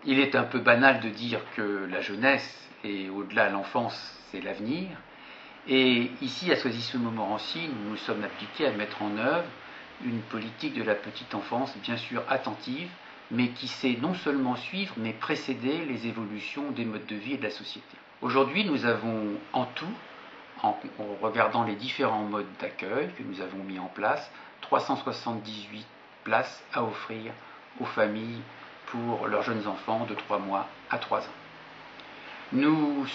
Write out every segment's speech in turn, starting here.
Il est un peu banal de dire que la jeunesse et au-delà l'enfance, c'est l'avenir. Et ici, à Soisy-sous-Montmorency, nous nous sommes appliqués à mettre en œuvre une politique de la petite enfance, bien sûr attentive, mais qui sait non seulement suivre, mais précéder les évolutions des modes de vie et de la société. Aujourd'hui, nous avons en tout, en regardant les différents modes d'accueil que nous avons mis en place, 378 places à offrir aux familles pour leurs jeunes enfants de 3 mois à 3 ans. Nous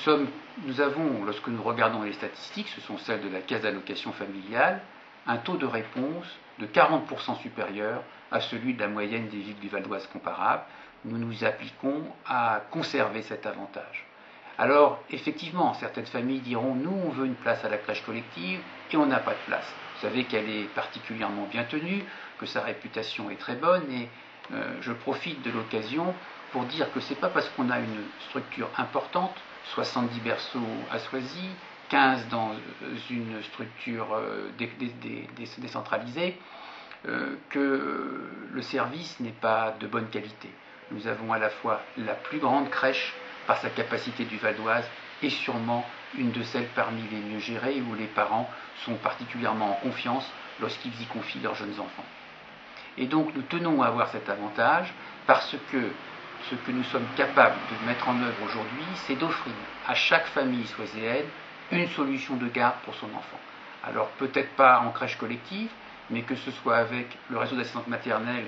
avons, lorsque nous regardons les statistiques, ce sont celles de la Caisse d'allocation familiale, un taux de réponse de 40% supérieur à celui de la moyenne des villes du Val d'Oise comparables. Nous nous appliquons à conserver cet avantage. Alors, effectivement, certaines familles diront, nous, on veut une place à la crèche collective et on n'a pas de place. Vous savez qu'elle est particulièrement bien tenue, que sa réputation est très bonne et je profite de l'occasion pour dire que ce n'est pas parce qu'on a une structure importante, 70 berceaux à Soisy, 15 dans une structure décentralisée, que le service n'est pas de bonne qualité. Nous avons à la fois la plus grande crèche par sa capacité du Val d'Oise et sûrement une de celles parmi les mieux gérées où les parents sont particulièrement en confiance lorsqu'ils y confient leurs jeunes enfants. Et donc nous tenons à avoir cet avantage parce que ce que nous sommes capables de mettre en œuvre aujourd'hui, c'est d'offrir à chaque famille soiséenne une solution de garde pour son enfant. Alors peut-être pas en crèche collective, mais que ce soit avec le réseau d'assistantes maternelles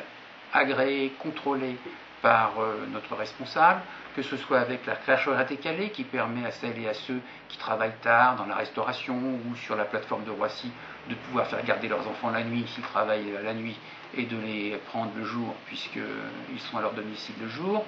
agréé, contrôlé par notre responsable, que ce soit avec la crèche horaire décalée qui permet à celles et à ceux qui travaillent tard dans la restauration ou sur la plateforme de Roissy de pouvoir faire garder leurs enfants la nuit s'ils travaillent la nuit et de les prendre le jour puisqu'ils sont à leur domicile le jour,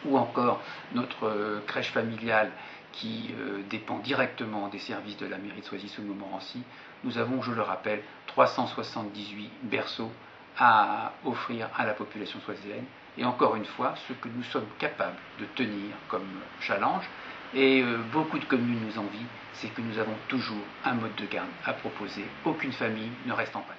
ou encore notre crèche familiale qui dépend directement des services de la mairie de Soisy-sous-Montmorency. Nous avons, je le rappelle, 378 berceaux à offrir à la population soiséenne. Et encore une fois, ce que nous sommes capables de tenir comme challenge, et beaucoup de communes nous envient, c'est que nous avons toujours un mode de garde à proposer. Aucune famille ne reste en panne.